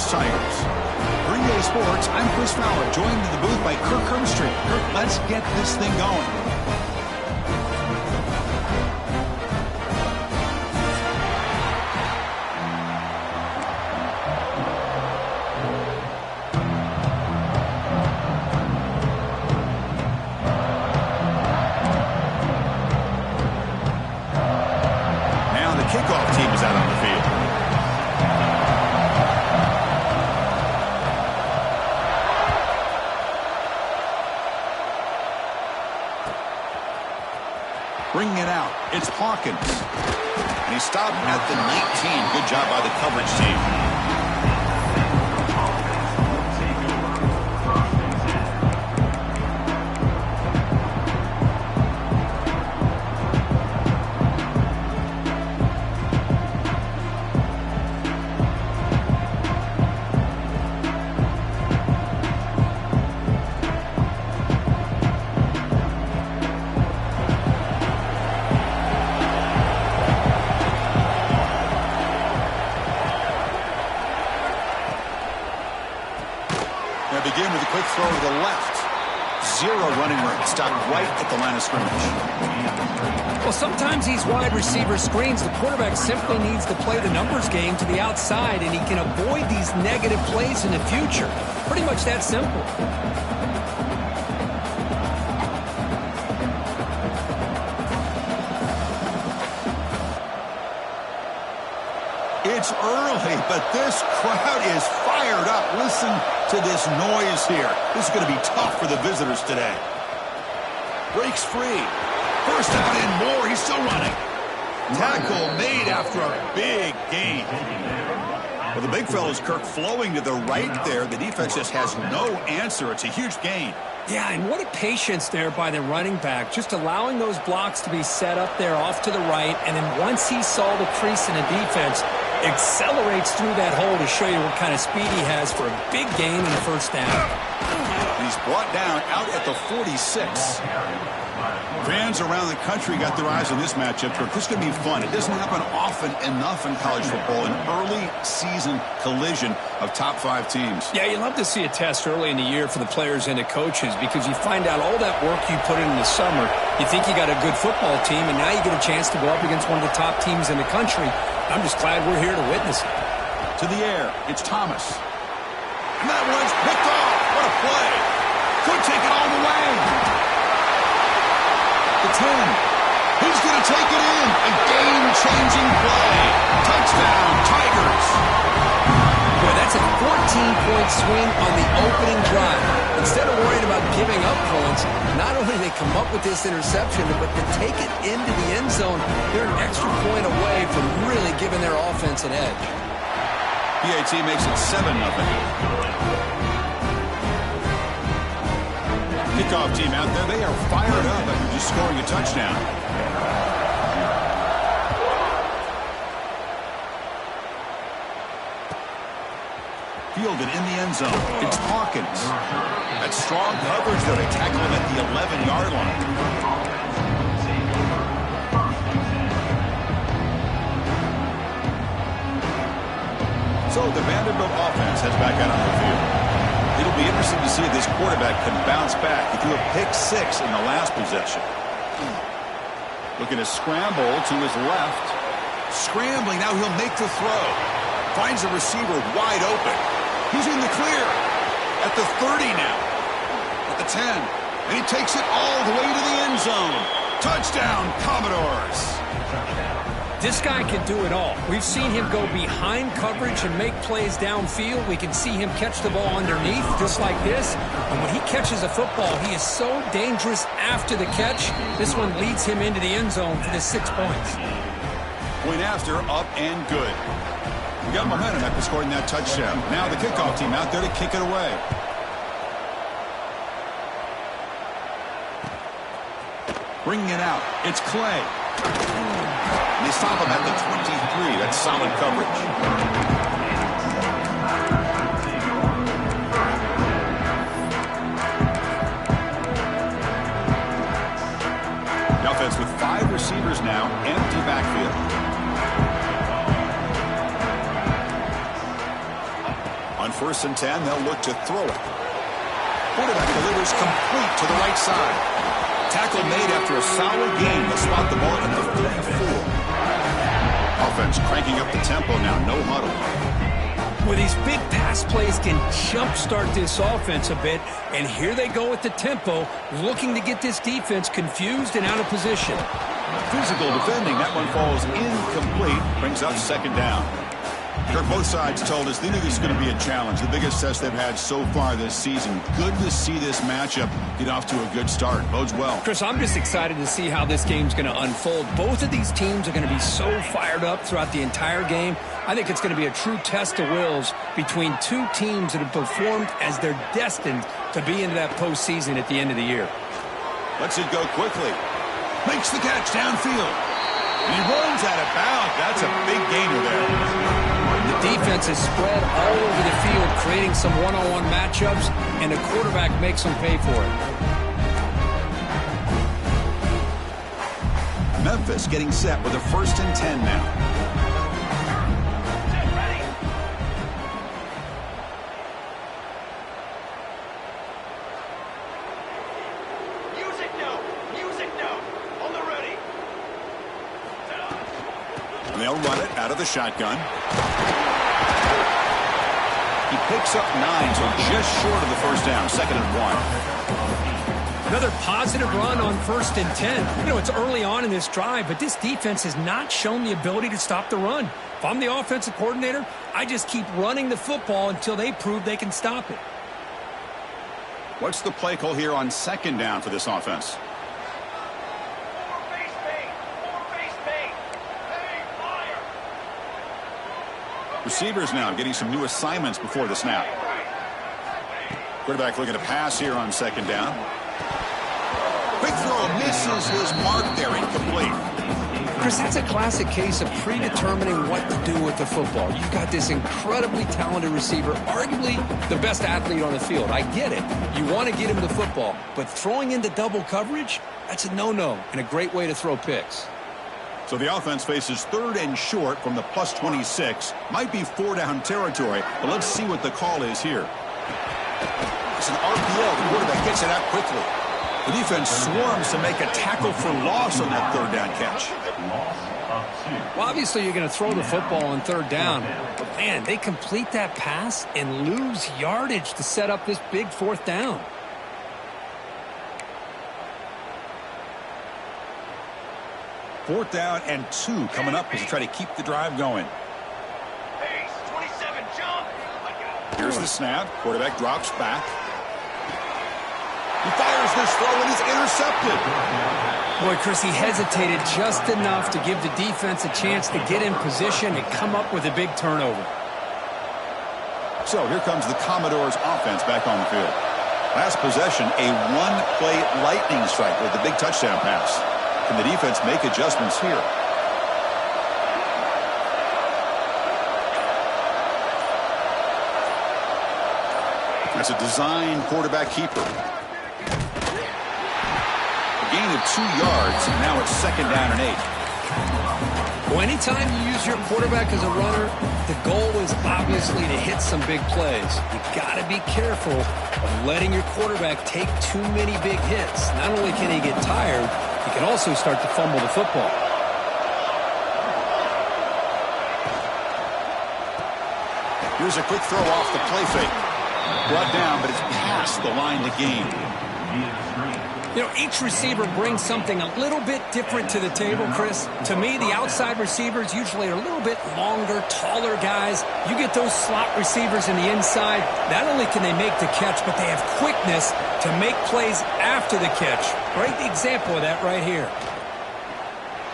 Memphis Tigers. For EA Sports, I'm Chris Fowler, joined in the booth by Kirk Herbstreit. Kirk, let's get this thing going. Kickoff team is out on the field. Bringing it out, it's Hawkins. And he stopped at the 19. Good job by the coverage team. Begin with a quick throw to the left. Zero running room. Stopped right at the line of scrimmage. Well, sometimes these wide receiver screens, the quarterback simply needs to play the numbers game to the outside, and he can avoid these negative plays in the future. Pretty much that simple. It's early, but this crowd is fired up. Listen to this noise here. This is going to be tough for the visitors today. Breaks free. First down and more. He's still running. Tackle made after a big gain. Well, the big fella's Kirk flowing to the right there. The defense just has no answer. It's a huge gain. Yeah, and what a patience there by the running back, just allowing those blocks to be set up there off to the right, and then once he saw the crease in the defense, accelerates through that hole to show you what kind of speed he has for a big gain in the first down. He's brought down out at the 46. Fans around the country got their eyes on this matchup. This is going to be fun. It doesn't happen often enough in college football, an early season collision of top 5 teams. Yeah, you love to see a test early in the year for the players and the coaches because you find out all that work you put in the summer. You think you got a good football team, and now you get a chance to go up against one of the top teams in the country. I'm just glad we're here to witness it. To the air, it's Thomas. And that one's picked off. What a play. Could take it all the way. The 10. He's going to take it in. A game-changing play. Touchdown, Tigers. Boy, that's a 14-point swing on the opening drive. Instead of worrying about giving up points, not only do they come up with this interception, but to take it into the end zone, they're an extra point away from really giving their offense an edge. PAT makes it 7-0. Kickoff team out there, they are fired up after just scoring a touchdown. Fielded in the end zone. It's Hawkins. That's strong coverage there. They tackle him at the 11-yard line. So the Vanderbilt offense heads back out on the field. It'll be interesting to see if this quarterback can bounce back. He threw a pick-6 in the last possession. Looking to scramble to his left. Scrambling, now he'll make the throw. Finds the receiver wide open. He's in the clear. At the 30 now. At the 10. And he takes it all the way to the end zone. Touchdown, Commodores. This guy can do it all. We've seen him go behind coverage and make plays downfield. We can see him catch the ball underneath, just like this. And when he catches a football, he is so dangerous after the catch. This one leads him into the end zone for the 6 points. Point after, up and good. We got momentum after scoring that touchdown. Now the kickoff team out there to kick it away. Bringing it out, it's Clay. And they stop him at the 23. That's solid coverage. The offense with 5 receivers now, empty backfield. On 1st and 10, they'll look to throw it. Quarterback delivers complete to the right side. Tackle made after a solid game. They'll spot the ball at the 34. Offense cranking up the tempo now. No huddle. Well, these big pass plays can jumpstart this offense a bit, and here they go with the tempo, looking to get this defense confused and out of position. Physical defending. That one falls incomplete. Brings up 2nd down. Kirk, both sides told us they knew this was going to be a challenge, the biggest test they've had so far this season. Good to see this matchup get off to a good start. Bodes well. Chris, I'm just excited to see how this game's going to unfold. Both of these teams are going to be so fired up throughout the entire game. I think it's going to be a true test of wills between two teams that have performed as they're destined to be into that postseason at the end of the year. Lets it go quickly. Makes the catch downfield. And he runs out of bounds. That's a big gainer there. The defense is spread all over the field, creating some one-on-one matchups, and the quarterback makes them pay for it. Memphis getting set with a 1st and 10 now. Music now. On the ready. They'll run it out of the shotgun. He picks up 9, so just short of the 1st down. 2nd and 1. Another positive run on 1st and 10. You know, it's early on in this drive, but this defense has not shown the ability to stop the run. If I'm the offensive coordinator, I just keep running the football until they prove they can stop it. What's the play call here on 2nd down for this offense? Receivers now getting some new assignments before the snap. Quarterback looking to pass here on 2nd down. Quick throw misses his mark there, incomplete. Chris, that's a classic case of predetermining what to do with the football. You've got this incredibly talented receiver, arguably the best athlete on the field. I get it. You want to get him the football, but throwing into double coverage, that's a no-no and a great way to throw picks. So the offense faces 3rd and short from the +26. Might be 4-down territory, but let's see what the call is here. It's an RPO. The quarterback gets it out quickly. The defense swarms to make a tackle for loss on that 3rd down catch. Well, obviously you're going to throw the football on 3rd down, but man, they complete that pass and lose yardage to set up this big 4th down. Fourth down and 2 coming up as you try to keep the drive going. Pace, 27, jump. Here's the snap. Quarterback drops back. He fires this throw and is intercepted. Boy, Chris, he hesitated just enough to give the defense a chance to get in position and come up with a big turnover. So here comes the Commodores offense back on the field. Last possession, a one-play lightning strike with a big touchdown pass. Can the defense make adjustments here? That's a design quarterback keeper. A gain of 2 yards, and now it's 2nd down and 8. Well, anytime you use your quarterback as a runner, the goal is obviously to hit some big plays. You've got to be careful of letting your quarterback take too many big hits. Not only can he get tired, he can also start to fumble the football. Here's a quick throw off the play fake. Brought down, but it's past the line to gain. You know, each receiver brings something a little bit different to the table, Chris. To me, the outside receivers usually are a little bit longer, taller guys. You get those slot receivers in the inside, not only can they make the catch, but they have quickness to make plays after the catch. Great example of that right here.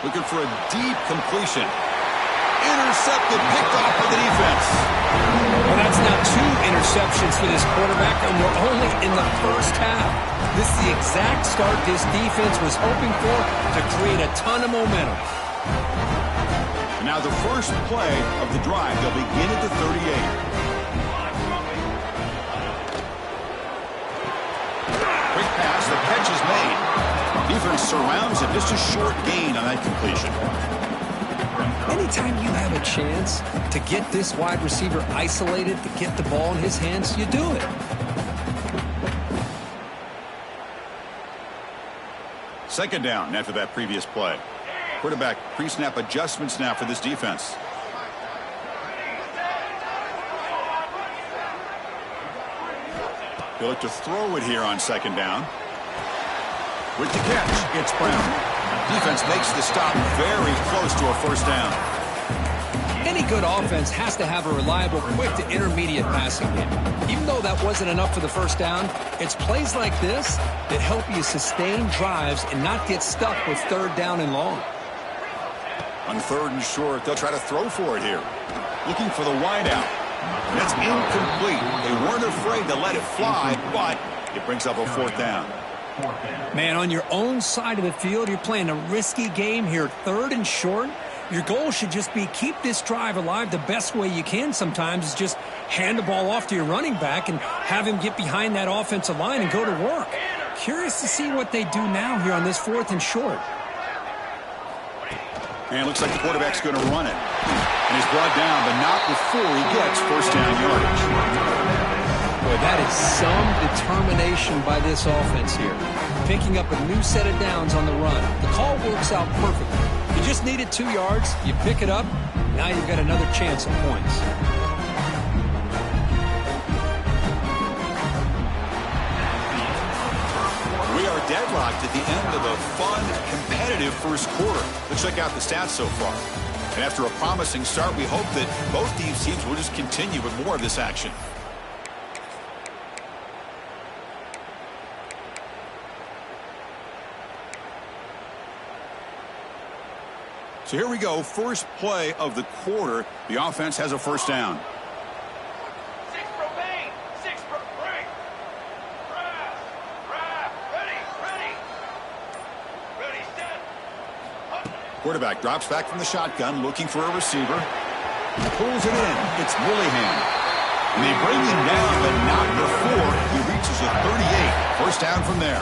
Looking for a deep completion. Intercepted, picked off by the defense. Well, that's now 2 interceptions for this quarterback, and we're only in the first half. This is the exact start this defense was hoping for to create a ton of momentum. Now the first play of the drive. They'll begin at the 38. Quick pass, the catch is made. Defense surrounds him, just a short gain on that completion. Anytime you have a chance to get this wide receiver isolated, to get the ball in his hands, you do it. Second down after that previous play. Quarterback pre-snap adjustments now for this defense. He'll look to throw it here on second down. With the catch, it's Brown. Defense makes the stop very close to a first down. Any good offense has to have a reliable, quick to intermediate passing game. Even though that wasn't enough for the first down, it's plays like this that help you sustain drives and not get stuck with third down and long. On third and short, they'll try to throw for it here. Looking for the wideout. That's incomplete. They weren't afraid to let it fly, but it brings up a fourth down. Man, on your own side of the field, you're playing a risky game here, third and short. Your goal should just be keep this drive alive the best way you can sometimes is just hand the ball off to your running back and have him get behind that offensive line and go to work. Curious to see what they do now here on this fourth and short. And it looks like the quarterback's going to run it. And he's brought down, but not before he gets first down yardage. Boy, that is some determination by this offense here. Picking up a new set of downs on the run. The call works out perfectly. You just needed 2 yards. You pick it up. Now you've got another chance at points. We are deadlocked at the end of a fun, competitive first quarter. Let's check out the stats so far. And after a promising start, we hope that both these teams will just continue with more of this action. So here we go, first play of the quarter. The offense has a first down. 6 for Bain, 6 for Frank. Ready, set. Quarterback drops back from the shotgun, looking for a receiver. Pulls it in. It's Willingham. And they bring him down, but not before he reaches a 38. First down from there.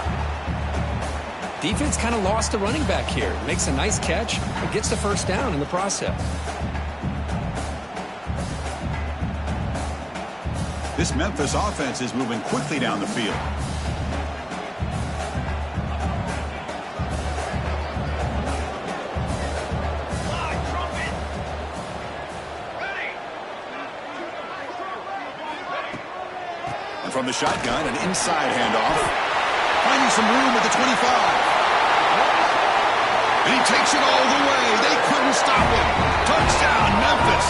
Defense kind of lost the running back here. Makes a nice catch, but gets the first down in the process. This Memphis offense is moving quickly down the field. And from the shotgun, an inside handoff. Finding some room at the 25. And he takes it all the way. They couldn't stop him. Touchdown, Memphis.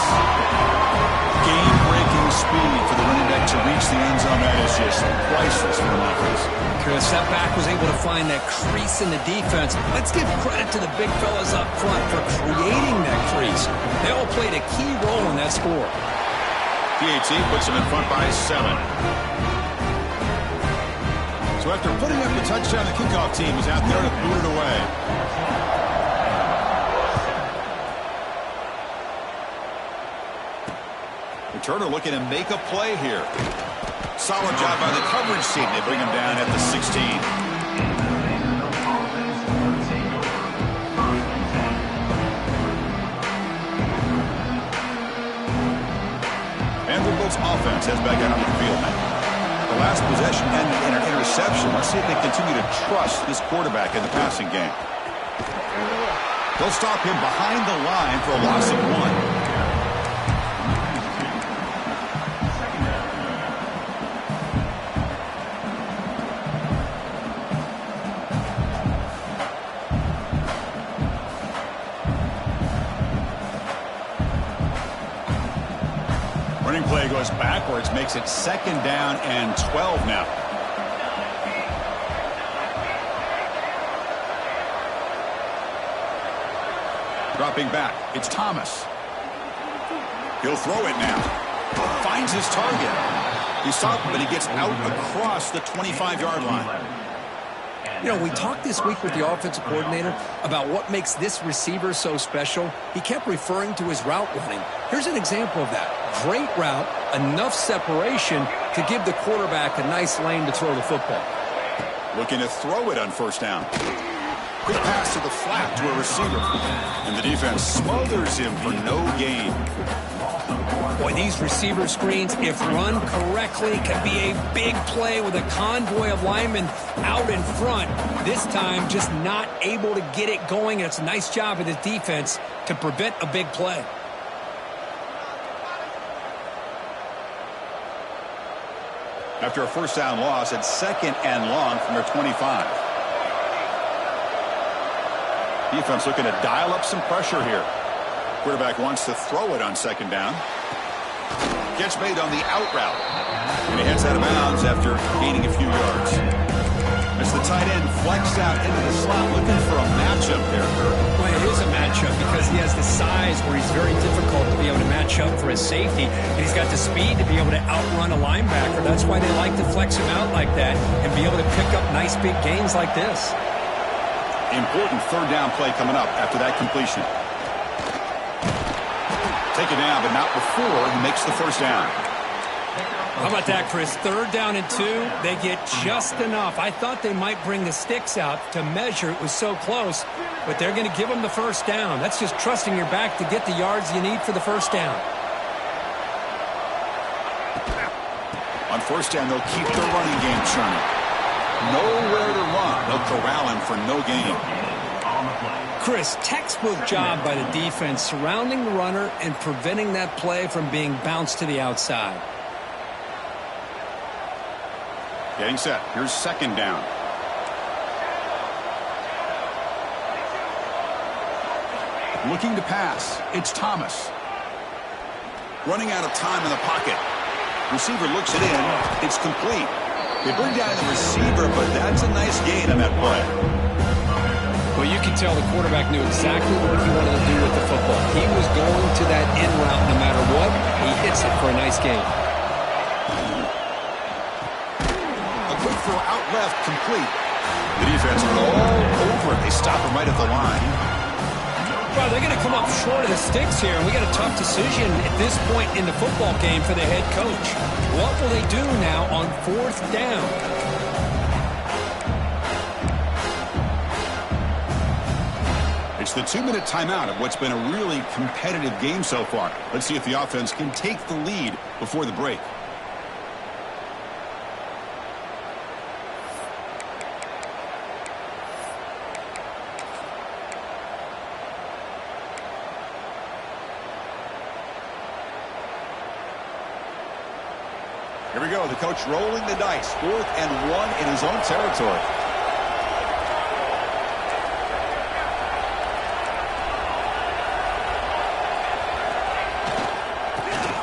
Game-breaking speed for the running back to reach the end zone. That is just priceless for Memphis. Chris, that back was able to find that crease in the defense. Let's give credit to the big fellas up front for creating that crease. They all played a key role in that score. PAT puts him in front by 7. So after putting up the touchdown, the kickoff team is out there to boot it away. Returner looking to make a play here. Solid job by the coverage team. They bring him down at the 16. Vanderbilt's offense heads back out on the field now. The last possession ended in an interception. Let's see if they continue to trust this quarterback in the passing game. They'll stop him behind the line for a loss of 1. Running play goes backwards, makes it second down and 12 now. Dropping back, it's Thomas. He'll throw it now. Finds his target. He's stopped, but he gets out across the 25-yard line. You know, we talked this week with the offensive coordinator about what makes this receiver so special. He kept referring to his route running. Here's an example of that. Great route, enough separation to give the quarterback a nice lane to throw the football. Looking to throw it on first down. Quick pass to the flat to a receiver. And the defense smothers him for no gain. Boy, these receiver screens, if run correctly, can be a big play with a convoy of linemen out in front. This time, just not able to get it going. And it's a nice job of the defense to prevent a big play. After a first down loss, it's 2nd and long from their 25. Defense looking to dial up some pressure here. Quarterback wants to throw it on 2nd down. Catch made on the out route. And he heads out of bounds after gaining a few yards. As the tight end flexed out into the slot, looking for a matchup there, Kirk. Well, it is a matchup because he has the size where he's very difficult to be able to match up for his safety. And he's got the speed to be able to outrun a linebacker. That's why they like to flex him out like that and be able to pick up nice big gains like this. Important 3rd down play coming up after that completion. Take it down, but not before he makes the 1st down. How about that, Chris? 3rd down and 2. They get just enough. I thought they might bring the sticks out to measure. It was so close, but they're going to give them the 1st down. That's just trusting your back to get the yards you need for the 1st down. On 1st down, they'll keep the running game churning. Nowhere to run. They'll corral him for no gain. Chris, textbook job by the defense surrounding the runner and preventing that play from being bounced to the outside. Getting set. Here's 2nd down. Looking to pass. It's Thomas. Running out of time in the pocket. Receiver looks it in. It's complete. They bring down the receiver, but that's a nice gain on that play. Well, you can tell the quarterback knew exactly what he wanted to do with the football. He was going to that in route no matter what. He hits it for a nice gain. A quick throw out left, complete. The defense went all over it. They stop him right at the line. Well, they're going to come up short of the sticks here, and we got a tough decision at this point in the football game for the head coach. What will they do now on 4th down? It's the 2-minute timeout of what's been a really competitive game so far. Let's see if the offense can take the lead before the break. Here we go. The coach rolling the dice. 4th and 1 in his own territory.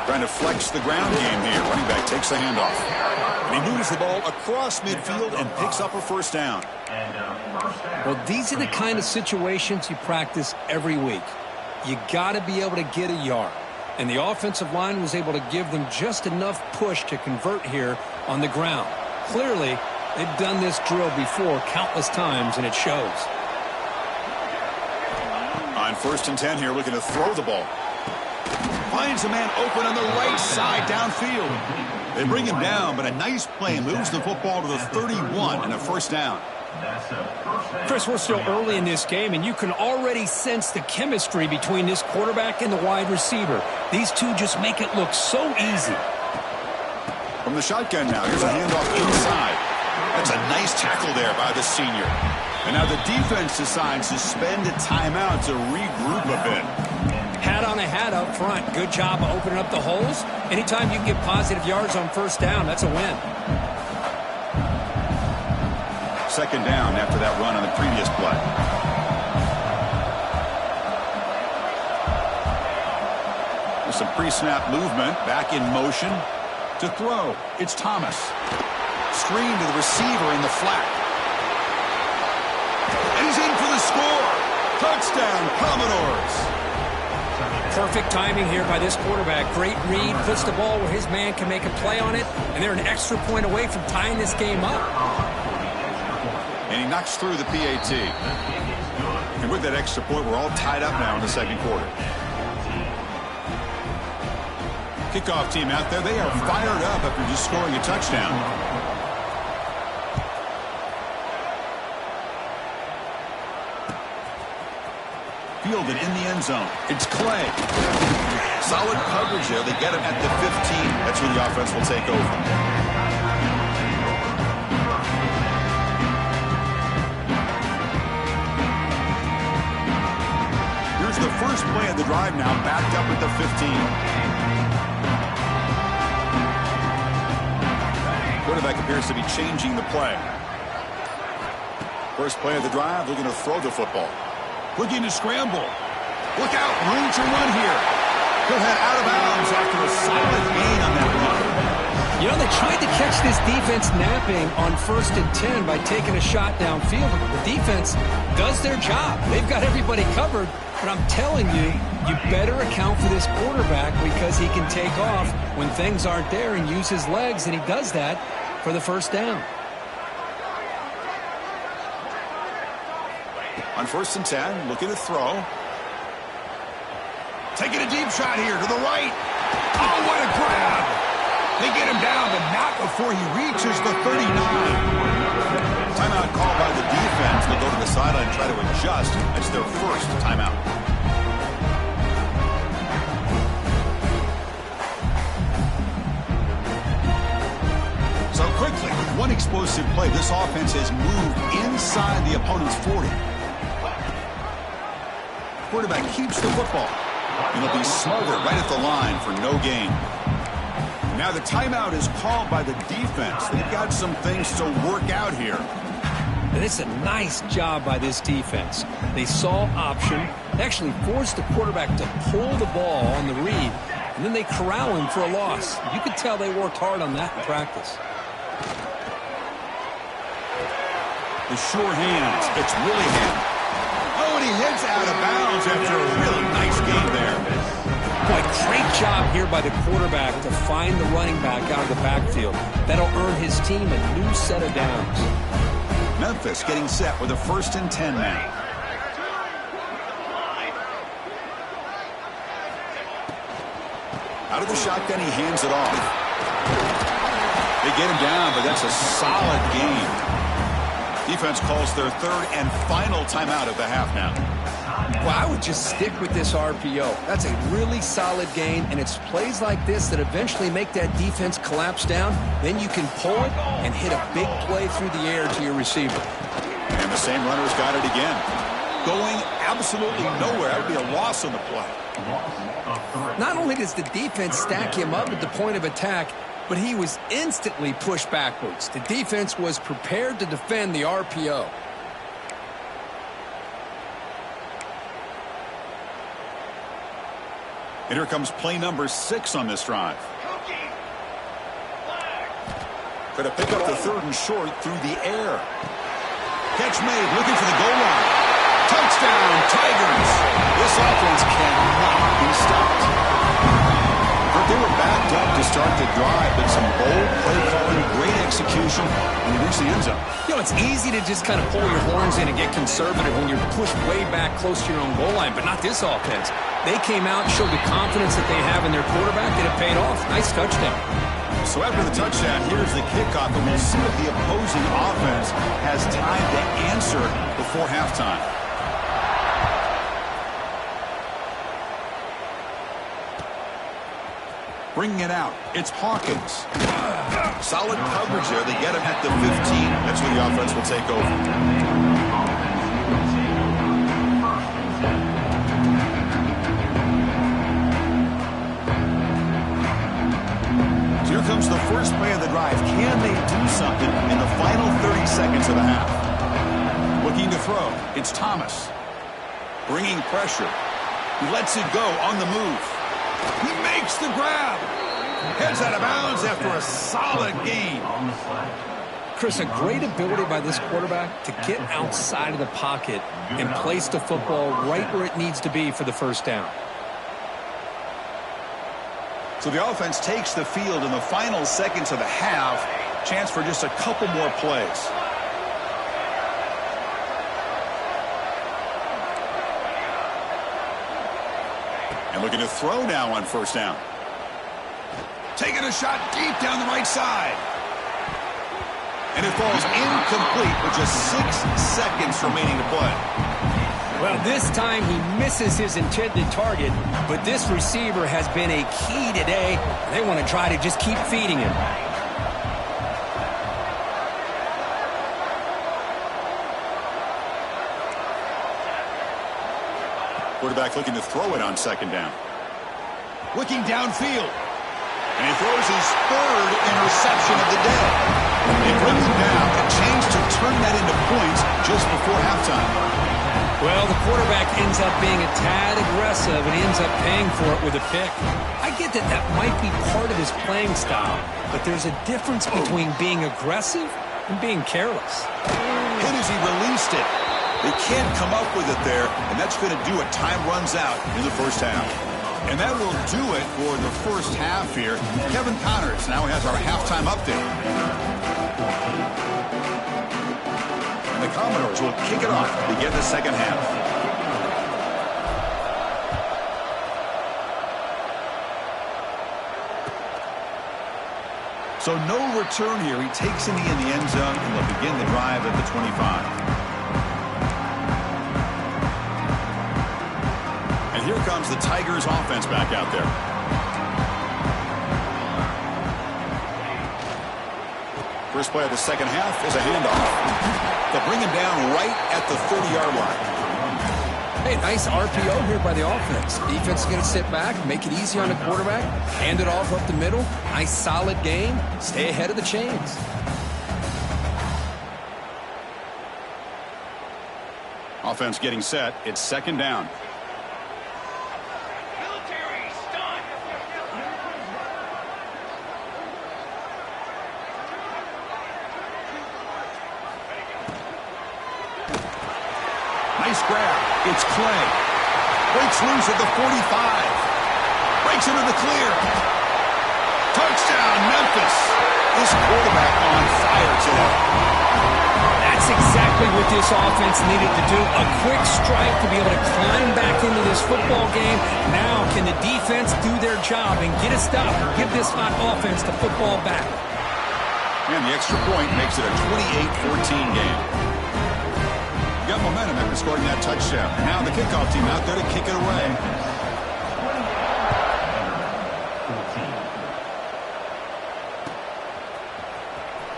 Trying to flex the ground game here. Running back takes the handoff. And he moves the ball across midfield and picks up a 1st down. Well, these are the kind of situations you practice every week. You got to be able to get a yard. And the offensive line was able to give them just enough push to convert here on the ground. Clearly, they've done this drill before countless times, and it shows. On 1st and 10 here, looking to throw the ball. Finds a man open on the right side downfield. They bring him down, but a nice play moves the football to the 31 and a 1st down. Chris, we're still early in this game, and you can already sense the chemistry between this quarterback and the wide receiver. These two just make it look so easy. From the shotgun now, here's a handoff inside. That's a nice tackle there by the senior. And now the defense decides to spend a timeout to regroup a bit. Hat on a hat up front. Good job of opening up the holes. Anytime you can get positive yards on 1st down, that's a win. 2nd down after that run on the previous play. With some pre-snap movement, back in motion to throw. It's Thomas. Screen to the receiver in the flat. And he's in for the score. Touchdown, Commodores. Perfect timing here by this quarterback. Great read, puts the ball where his man can make a play on it, and they're an extra point away from tying this game up. And he knocks through the PAT. And with that extra point, we're all tied up now in the 2nd quarter. Kickoff team out there, they are fired up after just scoring a touchdown. Fielded in the end zone. It's Clay. Solid coverage there. They get him at the 15. That's where the offense will take over. Here's the first play of the drive now, backed up at the 15. Quarterback appears to be changing the play. First play of the drive, looking to throw the football. Looking to scramble. Look out, room to run here. He'll head out of bounds after a solid gain on that run. You know, they tried to catch this defense napping on 1st and 10 by taking a shot downfield. The defense does their job. They've got everybody covered. But I'm telling you, you better account for this quarterback because he can take off when things aren't there and use his legs, and he does that for the first down. On 1st and 10, looking to throw. Taking a deep shot here to the right. Oh, what a grab! They get him down, but not before he reaches the 39. Timeout called by the defense. They'll go to the sideline and try to adjust. It's their first timeout. So quickly, with one explosive play, this offense has moved inside the opponent's 40. Quarterback keeps the football. And it'll be smothered right at the line for no gain. Now the timeout is called by the defense. They've got some things to work out here. And it's a nice job by this defense. They saw option. They actually forced the quarterback to pull the ball on the read, and then they corral him for a loss. You could tell they worked hard on that in practice. The sure hands. It's really him. Oh, and he hits out of bounds after a really nice game there. Boy, great job here by the quarterback to find the running back out of the backfield. That'll earn his team a new set of downs. Memphis getting set with a 1st and 10 man. Out of the shotgun, he hands it off. They get him down, but that's a solid game. Defense calls their 3rd and final timeout of the half now. Well, I would just stick with this RPO. That's a really solid game, and it's plays like this that eventually make that defense collapse down. Then you can pull it and hit a big play through the air to your receiver. And the same runner's got it again. Going absolutely nowhere. That would be a loss on the play. Not only does the defense stack him up at the point of attack, but he was instantly pushed backwards. The defense was prepared to defend the RPO. And here comes play number 6 on this drive. Going to pick up the 3rd and short through the air. Catch made, looking for the goal line. Touchdown, Tigers. This offense cannot be stopped. But they were backed up to start the drive, but some bold play calling, great execution, and they reached the end zone. You know, it's easy to just kind of pull your horns in and get conservative when you're pushed way back close to your own goal line, but not this offense. They came out and showed the confidence that they have in their quarterback, and it paid off. Nice touchdown. So after the touchdown, here's the kickoff, and we'll see if the opposing offense has time to answer before halftime. Bringing it out, it's Hawkins. Solid coverage there. They get him at the 15. That's where the offense will take over. So here comes the first play of the drive. Can they do something in the final 30 seconds of the half? Looking to throw, it's Thomas. Bringing pressure. He lets it go on the move. He makes the grab. Heads out of bounds after a solid game. Chris, a great ability by this quarterback to get outside of the pocket and place the football right where it needs to be for the first down. So the offense takes the field in the final seconds of the half. Chance for just a couple more plays. And looking to throw now on 1st down. Taking a shot deep down the right side. And it falls incomplete with just 6 seconds remaining to play. Well, this time he misses his intended target, but this receiver has been a key today. They want to try to just keep feeding him. Quarterback looking to throw it on second down. Looking downfield. And he throws his third interception of the day. They bring him down. A chance to turn that into points just before halftime. Well, the quarterback ends up being a tad aggressive, and he ends up paying for it with a pick. I get that that might be part of his playing style, but there's a difference between being aggressive and being careless. Hit as he released it. They can't come up with it there, and that's going to do it. Time runs out in the first half. And that will do it for the first half here. Kevin Connors now has our halftime update. And the Commodores will kick it off to begin the second half. So no return here. He takes it in the end zone, and they'll begin the drive at the 25. Here comes the Tigers offense back out there. First play of the second half is a handoff. They'll bring him down right at the 30-yard line. Hey, nice RPO here by the offense. Defense is going to sit back, make it easy on the quarterback, hand it off up the middle. Nice solid game. Stay ahead of the chains. Offense getting set. It's second down. Nice grab. It's Clay. Breaks loose at the 45. Breaks into the clear. Touchdown, Memphis. This quarterback on fire today. That's exactly what this offense needed to do. A quick strike to be able to climb back into this football game. Now can the defense do their job and get a stop and give this hot offense the football back? And the extra point makes it a 28-14 game. Got momentum after scoring that touchdown. Now the kickoff team out there to kick it away.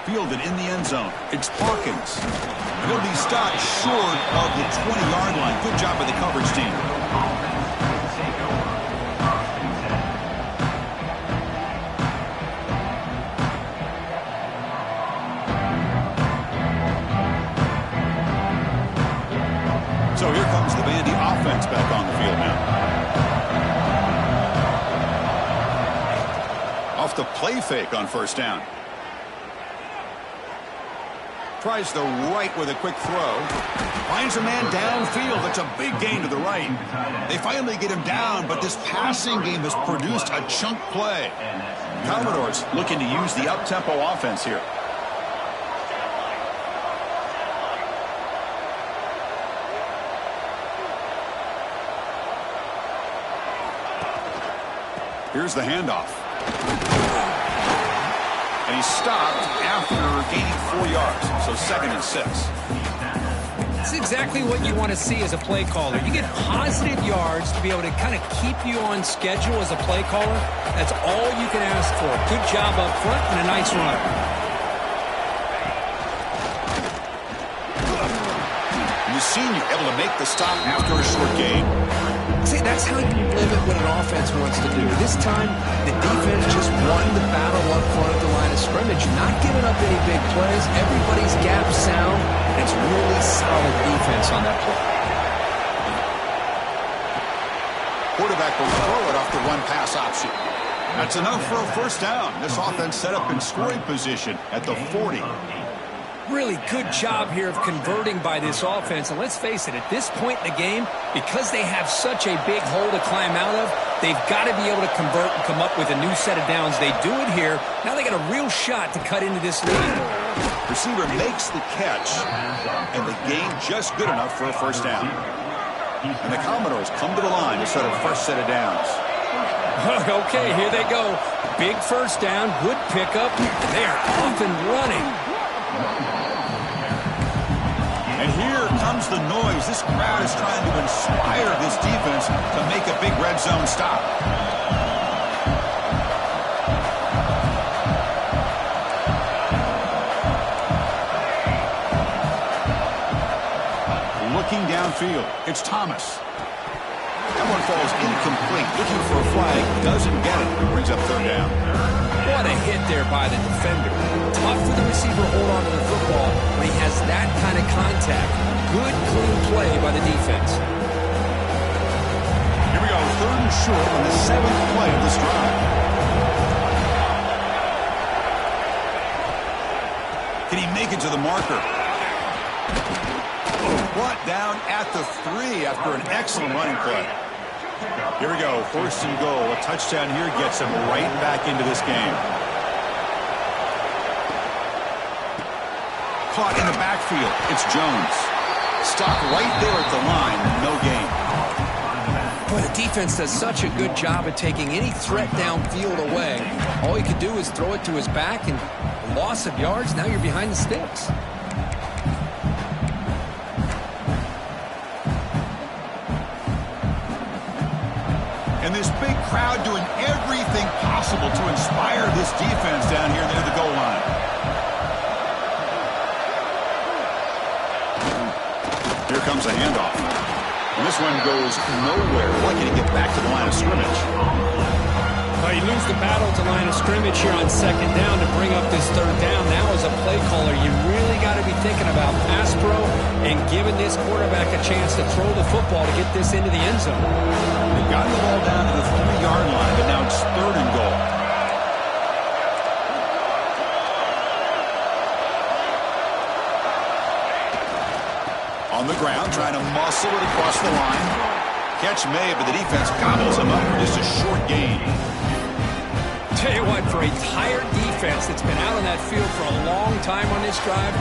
Fielded in the end zone. It's Hawkins. He'll be stopped short of the 20-yard line. Good job by the coverage team. So here comes the Vandy offense back on the field now. Off the play fake on first down. Tries the right with a quick throw. Finds a man downfield. That's a big gain to the right. They finally get him down, but this passing game has produced a chunk play. Commodores looking to use the up-tempo offense here. Here's the handoff. And he's stopped after gaining 4 yards. So 2nd and 6. It's exactly what you want to see as a play caller. You get positive yards to be able to kind of keep you on schedule as a play caller. That's all you can ask for. Good job up front and a nice run. You've seen you able to make the stop after a short gain. See, that's how you limit what an offense wants to do. This time, the defense just won the battle up front at the line of scrimmage. Not giving up any big plays. Everybody's gap sound. It's really solid defense on that play. Quarterback will throw it off the run-pass option. That's enough for a first down. This offense set up in scoring position at the 40. Really good job here of converting by this offense. And let's face it, at this point in the game, because they have such a big hole to climb out of, they've got to be able to convert and come up with a new set of downs. They do it here. Now they got a real shot to cut into this lead. Receiver makes the catch, and the gain just good enough for a first down. And the Commodores come to the line to set a first set of downs. Okay, here they go. Big first down, good pickup. They are off and running. And here comes comes the noise. This crowd is trying to inspire this defense to make a big red zone stop. Looking downfield, it's Thomas. That one falls incomplete. Looking for a flag, doesn't get it. Brings up third down. What a hit there by the defender. Tough for the receiver to hold on to the football when he has that kind of contact. Good, clean play by the defense. Here we go, third and short on the 7th play of this drive. Can he make it to the marker? Brought down at the 3 after an excellent running play. Here we go, first and goal. A touchdown here gets him right back into this game. Caught in the backfield. It's Jones. Stopped right there at the line. No gain. Boy, the defense does such a good job at taking any threat downfield away. All he could do is throw it to his back, and a loss of yards, now you're behind the sticks. And this big crowd doing everything possible to inspire this defense down here near the goal line. Here comes a handoff. And this one goes nowhere. Why can't he get back to the line of scrimmage? Well, you lose the battle to line of scrimmage here on second down to bring up this third down. Now as a play caller, you really got to be thinking about pass pro and giving this quarterback a chance to throw the football to get this into the end zone. They've gotten the ball down to the 3-yard line, but now it's third and goal. On the ground, trying to muscle it across the line. Catch made, but the defense gobbles him up for just a short gain. Tell you what, for a tired defense that's been out on that field for a long time on this drive,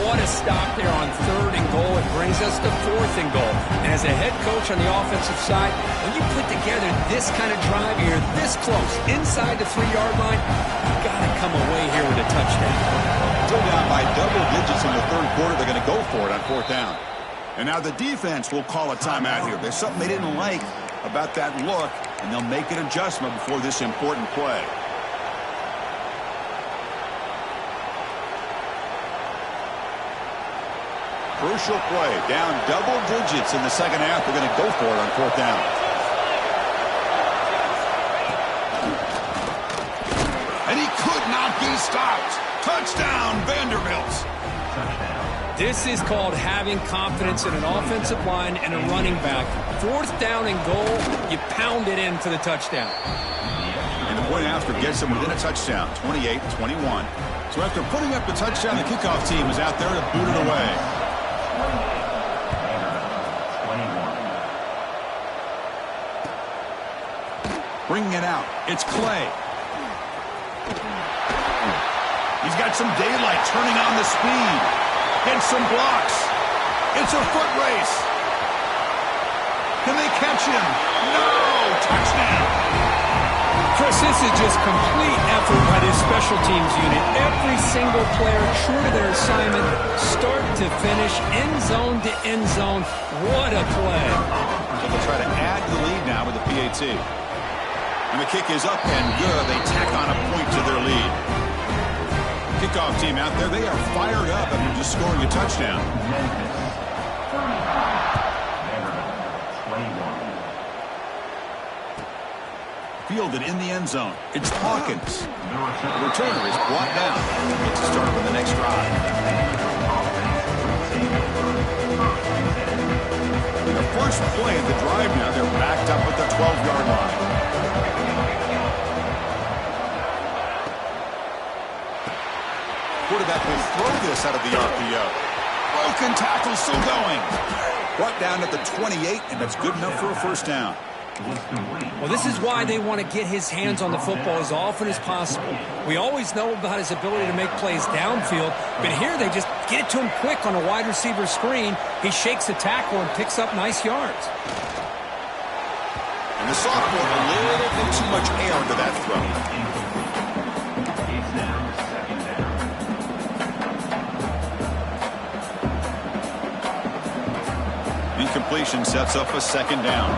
what a stop there on third and goal. It brings us to fourth and goal. And as a head coach on the offensive side, when you put together this kind of drive, you're this close, inside the 3-yard line, you got to come away here with a touchdown. Still down by double digits in the third quarter. They're going to go for it on fourth down. And now the defense will call a timeout here. There's something they didn't like about that look, and they'll make an adjustment before this important play. Crucial play. Down double digits in the second half. They're going to go for it on fourth down. And he could not be stopped. Touchdown, Vanderbilt. This is called having confidence in an offensive line and a running back. Fourth down and goal, you pound it in for the touchdown. And the point after gets him within a touchdown, 28-21. So after putting up the touchdown, the kickoff team is out there to boot it away. Bringing it out, it's Clay. He's got some daylight, turning on the speed. Gets some blocks. It's a foot race. Can they catch him? No! Touchdown! Chris, this is just complete effort by this special teams unit. Every single player true to their assignment, start to finish, end zone to end zone. What a play. So they'll try to add to the lead now with the PAT. And the kick is up and good. They tack on a point to their lead. Kickoff team out there, they are fired up after just scoring a touchdown. Fielded in the end zone. It's Hawkins. The returner is brought down. Gets a start on the next drive. The first play of the drive now, they're backed up at the 12-yard line. Quarterback will throw this out of the RPO. Broken tackle still going. Brought down at the 28, and that's good enough for a first down. Well, this is why they want to get his hands on the football as often as possible. We always know about his ability to make plays downfield, but here they just get it to him quick on a wide receiver screen. He shakes the tackle and picks up nice yards. And the sophomore, a little bit too much air into that throw. completion sets up a second down.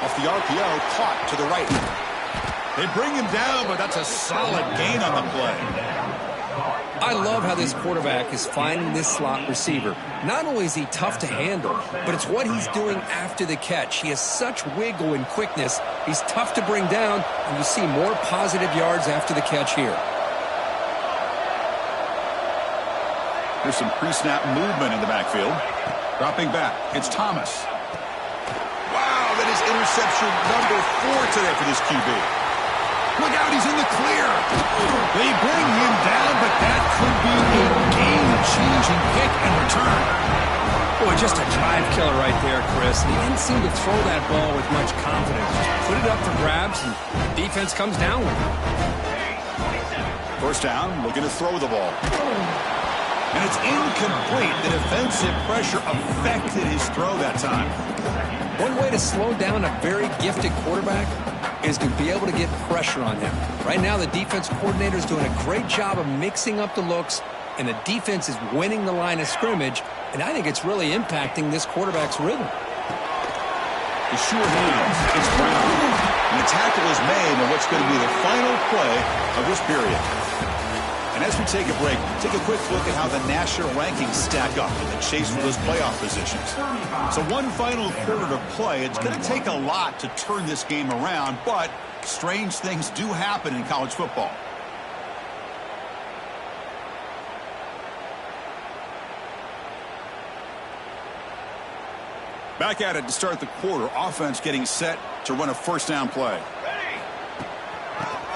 Off the RPO, caught to the right. They bring him down, but that's a solid gain on the play. I love how this quarterback is finding this slot receiver. Not only is he tough to handle, but it's what he's doing after the catch. He has such wiggle and quickness. He's tough to bring down, and you see more positive yards after the catch here. There's some pre-snap movement in the backfield. Dropping back, it's Thomas. Wow, that is interception number 4 today for this QB. Look out, he's in the clear. They bring him down, but that could be a game-changing pick and return. Boy, just a drive killer right there, Chris. He didn't seem to throw that ball with much confidence. Just put it up for grabs, and defense comes down with it. First down, looking to throw the ball. And it's incomplete. The defensive pressure affected his throw that time. One way to slow down a very gifted quarterback is to be able to get pressure on him. Right now, the defense coordinator is doing a great job of mixing up the looks, and the defense is winning the line of scrimmage, and I think it's really impacting this quarterback's rhythm. The sure hands, it's Brown. And the tackle is made on what's going to be the final play of this period. And as we take a break, take a quick look at how the national rankings stack up in the chase for those playoff positions. So one final quarter to play. It's going to take a lot to turn this game around, but strange things do happen in college football. Back at it to start the quarter. Offense getting set to run a first down play.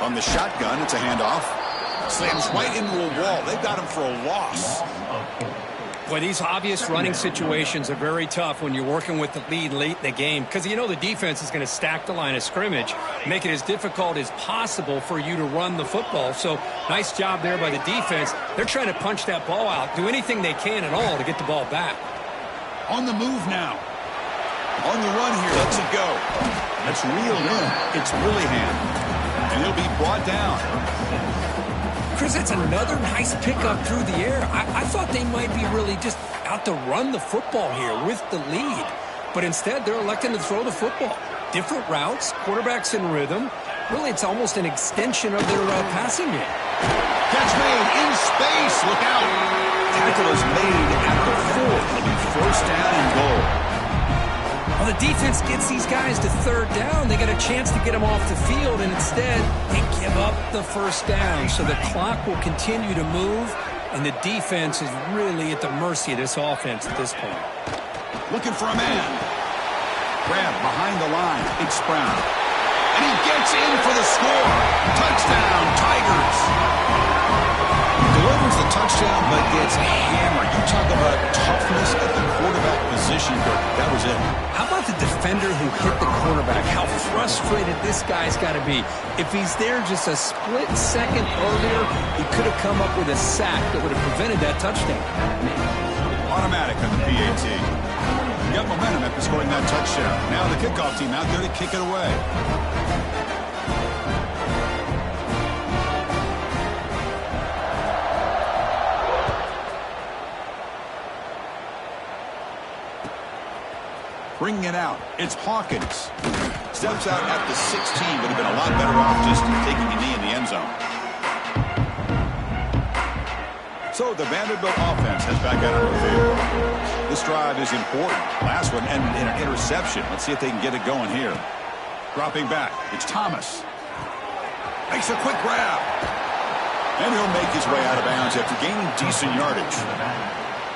On the shotgun, it's a handoff. Slams right into a wall. They've got him for a loss. Boy, these obvious running situations are very tough when you're working with the lead late in the game, because you know the defense is going to stack the line of scrimmage, make it as difficult as possible for you to run the football. So nice job there by the defense. They're trying to punch that ball out, do anything they can at all to get the ball back. On the move now. On the run here, lets it go. That's reeled in. It's Willingham. And he'll be brought down. Chris, that's another nice pickup through the air. I thought they might be really just out to run the football here with the lead. But instead, they're electing to throw the football. Different routes, quarterbacks in rhythm. Really, it's almost an extension of their passing game. Catch made in space. Look out. Tackle is made at the 4. It'll be first down and goal. Well, the defense gets these guys to third down. They get a chance to get them off the field, and instead they give up the first down. So the clock will continue to move, and the defense is really at the mercy of this offense at this point. Looking for a man. Grab behind the line. It's Brown. And he gets in for the score. Touchdown, Tigers. Delivers the touchdown, but gets hammered. You talk about toughness at the quarterback position, Kirk. That was it. How about the defender who hit the quarterback? How frustrated this guy's got to be. If he's there just a split second earlier, he could have come up with a sack that would have prevented that touchdown. Automatic on the PAT. Got momentum after scoring that touchdown. Now the kickoff team out there to kick it away. Bringing it out, it's Hawkins. Steps out at the 16, would have been a lot better off just taking a knee in the end zone. So the Vanderbilt offense has back out on the field. This drive is important. Last one ended in an interception. Let's see if they can get it going here. Dropping back, it's Thomas. Makes a quick grab. And he'll make his way out of bounds after gaining decent yardage.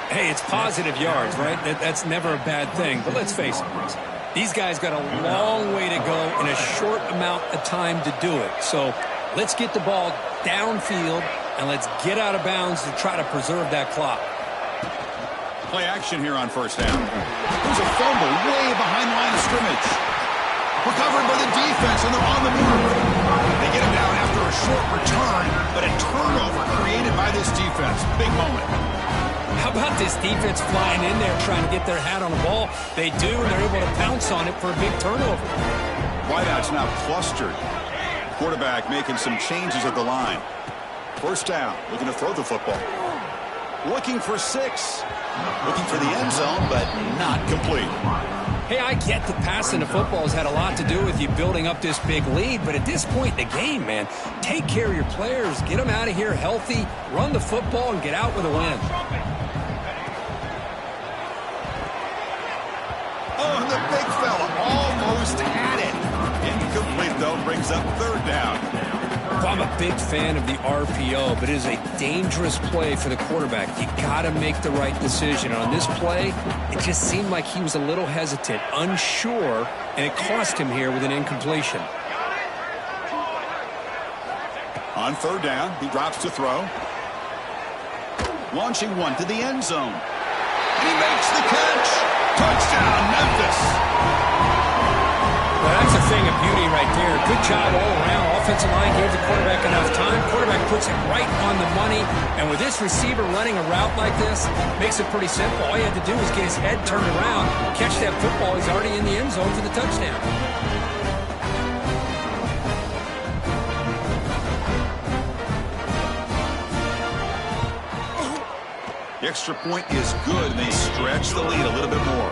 Hey, it's positive yards, right? That's never a bad thing. But let's face it, these guys got a long way to go in a short amount of time to do it. So let's get the ball downfield, and let's get out of bounds to try to preserve that clock. Play action here on first down. There's a fumble way behind the line of scrimmage. Recovered by the defense, and they're on the move. They get him down after a short return, but a turnover created by this defense. Big moment. How about this defense flying in there trying to get their hat on the ball? They do, and they're able to pounce on it for a big turnover. Wideout's now clustered. Quarterback making some changes at the line. First down, looking to throw the football. Looking for 6. Looking for the end zone, but not complete. Hey, I get that passing the football has had a lot to do with you building up this big lead, but at this point in the game, man, take care of your players, get them out of here healthy, run the football, and get out with a win. Oh, and the big fella almost had it. Incomplete, though, brings up third down. Well, I'm a big fan of the RPO, but it is a dangerous play for the quarterback. You got to make the right decision. On this play, it just seemed like he was a little hesitant, unsure, and it cost him here with an incompletion. On third down, he drops to throw. Launching one to the end zone. And he makes the catch. Touchdown, Memphis. Well, that's a thing of beauty right there. Good job all around. Offensive line gave the quarterback enough time. Quarterback puts it right on the money. And with this receiver running a route like this, makes it pretty simple. All he had to do was get his head turned around, catch that football. He's already in the end zone for the touchdown. The extra point is good, and they stretch the lead a little bit more.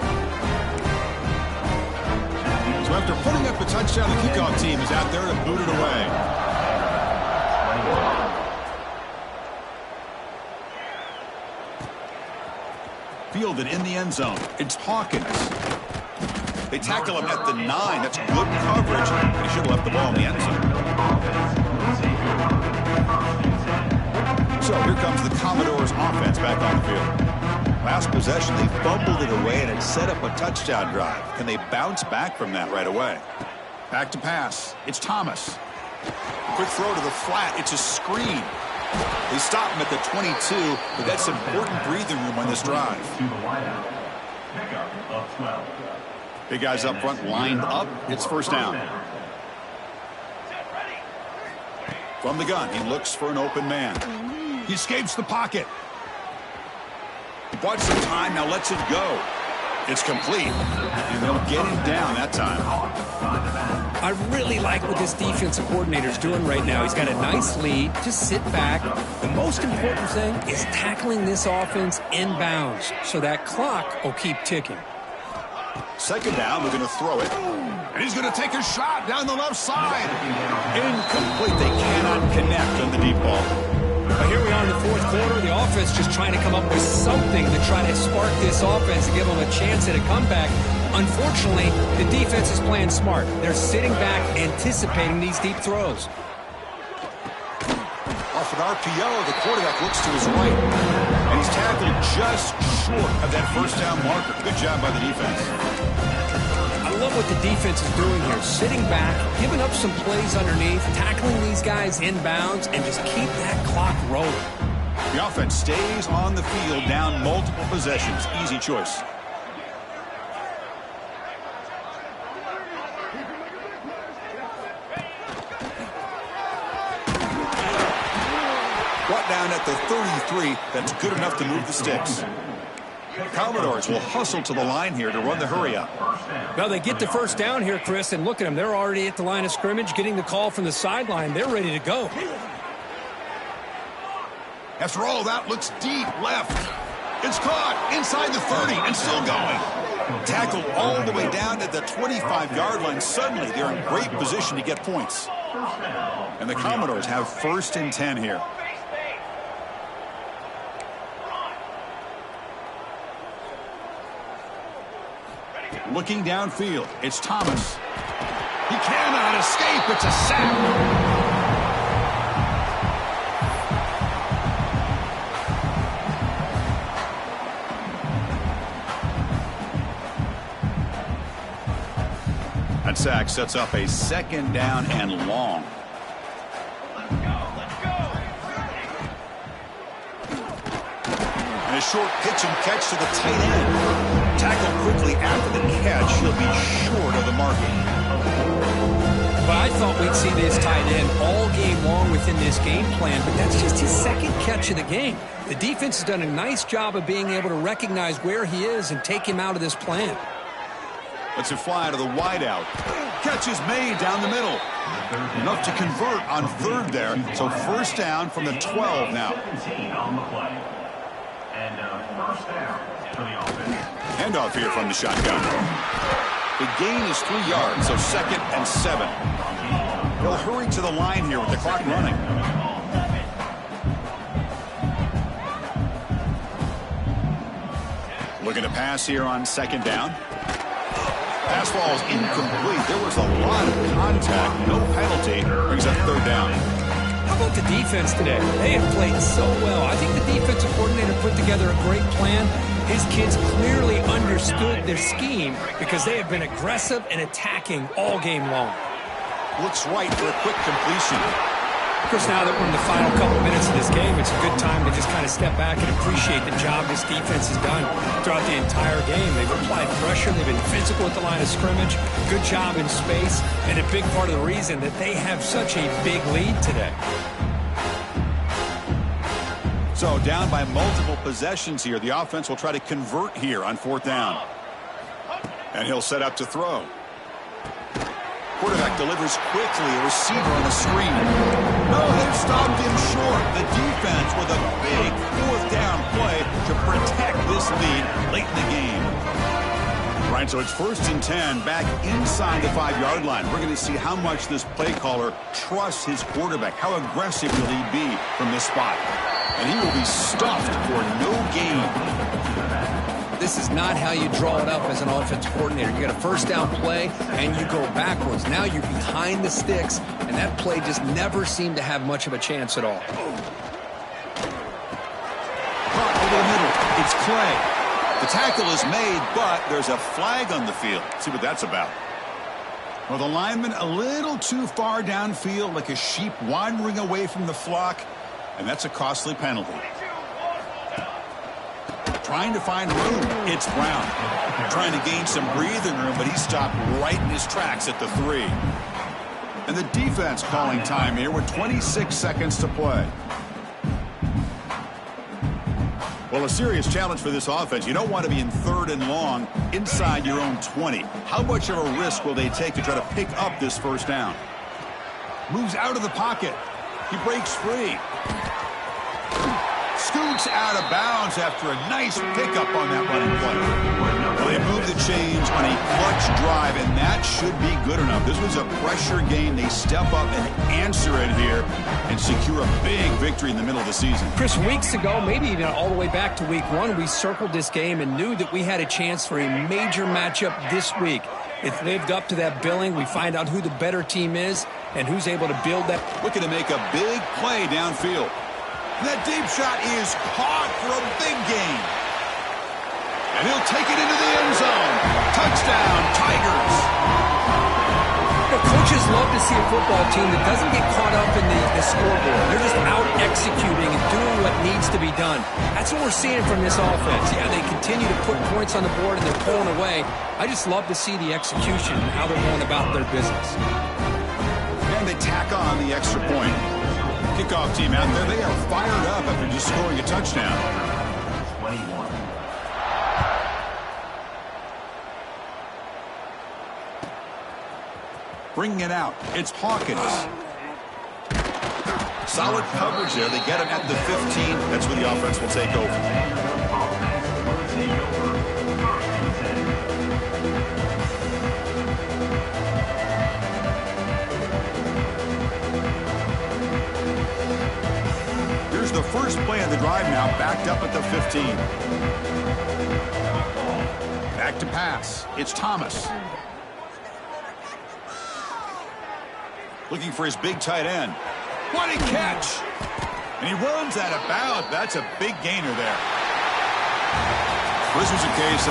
So after putting up a touchdown, the kickoff team is out there to boot it away. Fielded in the end zone. It's Hawkins. They tackle him at the 9. That's good coverage. They should have left the ball in the end zone. So here comes the Commodores offense back on the field. Last possession, they fumbled it away, and it set up a touchdown drive. Can they bounce back from that right away? Back to pass. It's Thomas. Quick throw to the flat. It's a screen. They stop him at the 22, but that's important breathing room on this drive. Big guys up front lined up. It's first down. From the gun, he looks for an open man. He escapes the pocket. Bought some time, now lets it go. It's complete, and they'll get him down that time. I really like what this defensive coordinator is doing right now. He's got a nice lead. Just sit back. The most important thing is tackling this offense inbounds so that clock will keep ticking. Second down, they're going to throw it. And he's going to take a shot down the left side. Incomplete. They cannot connect on the deep ball. But here we are in the fourth quarter. The offense just trying to come up with something to try to spark this offense and give them a chance at a comeback. Unfortunately, the defense is playing smart. They're sitting back, anticipating these deep throws. Off an RPO, the quarterback looks to his right. And he's tackled just short of that first down marker. Good job by the defense. I love what the defense is doing here. Sitting back, giving up some plays underneath, tackling these guys inbounds, and just keep that clock rolling. The offense stays on the field, down multiple possessions. Easy choice. Brought down at the 33. That's good enough to move the sticks. Commodores will hustle to the line here to run the hurry up. Well, they get the first down here, Chris, and look at them. They're already at the line of scrimmage, getting the call from the sideline. They're ready to go. After all that, looks deep left. It's caught inside the 30 and still going. Tackled all the way down at the 25-yard line. Suddenly, they're in great position to get points. And the Commodores have first and 10 here. Looking downfield, it's Thomas. He cannot escape. It's a sack. That sack sets up a second down and long. And a short pitch and catch to the tight end. Tackled quickly after the catch. He'll be short of the marker. Well, I thought we'd see this tight end all game long within this game plan, but that's just his second catch of the game. The defense has done a nice job of being able to recognize where he is and take him out of this plan. Lets it fly to the wideout. Catch is made down the middle. Enough to convert on third there. So first down from the 12 now. Handoff here from the shotgun. The gain is 3 yards, so 2nd and 7. They'll hurry to the line here with the clock running. Looking to pass here on 2nd down. Pass ball is incomplete. There was a lot of contact. No penalty. Brings up 3rd down. How about the defense today? They have played so well. I think the defensive coordinator put together a great plan. His kids clearly understood their scheme because they have been aggressive and attacking all game long. Looks right for a quick completion. Of course, now that we're in the final couple minutes of this game, it's a good time to just kind of step back and appreciate the job this defense has done throughout the entire game. They've applied pressure. They've been physical at the line of scrimmage. Good job in space. And a big part of the reason that they have such a big lead today. So down by multiple possessions here. The offense will try to convert here on 4th down. And he'll set up to throw. Quarterback delivers quickly, a receiver on the screen. No, they've stopped him short. The defense with a big 4th down play to protect this lead late in the game. Right, so it's 1st and 10 back inside the 5-yard line. We're going to see how much this play caller trusts his quarterback. How aggressive will he be from this spot? And he will be stuffed for no gain. This is not how you draw it up as an offensive coordinator. You get a 1st down play, and you go backwards. Now you're behind the sticks, and that play just never seemed to have much of a chance at all. Caught over the middle. It's Clay. The tackle is made, but there's a flag on the field. See what that's about. Well, the lineman a little too far downfield, like a sheep wandering away from the flock, and that's a costly penalty. Trying to find room. It's Brown. Trying to gain some breathing room, but he stopped right in his tracks at the 3. And the defense calling time here with 26 seconds to play. Well, a serious challenge for this offense. You don't want to be in 3rd and long inside your own 20. How much of a risk will they take to try to pick up this 1st down? Moves out of the pocket. He breaks free. Scoots out of bounds after a nice pickup on that running play. Well, they move the chains on a clutch drive, and that should be good enough. This was a pressure game. They step up and answer it here and secure a big victory in the middle of the season. Chris, weeks ago, maybe even all the way back to week 1, we circled this game and knew that we had a chance for a major matchup this week. It lived up to that billing. We find out who the better team is and who's able to build that. Looking to make a big play downfield. That deep shot is caught for a big gain. And he'll take it into the end zone. Touchdown, Tigers. The coaches love to see a football team that doesn't get caught up in the scoreboard. They're just out executing and doing what needs to be done. That's what we're seeing from this offense. Yeah, they continue to put points on the board and they're pulling away. I just love to see the execution and how they're going about their business. And they tack on the extra point. Kickoff team out there, they are fired up after just scoring a touchdown. 21. Bringing it out, it's Hawkins. Solid coverage there. They get him at the 15. That's where the offense will take over. The first play of the drive now, backed up at the 15. Back to pass. It's Thomas. Looking for his big tight end. What a catch! And he runs out of bounds. That's a big gainer there. This was a case of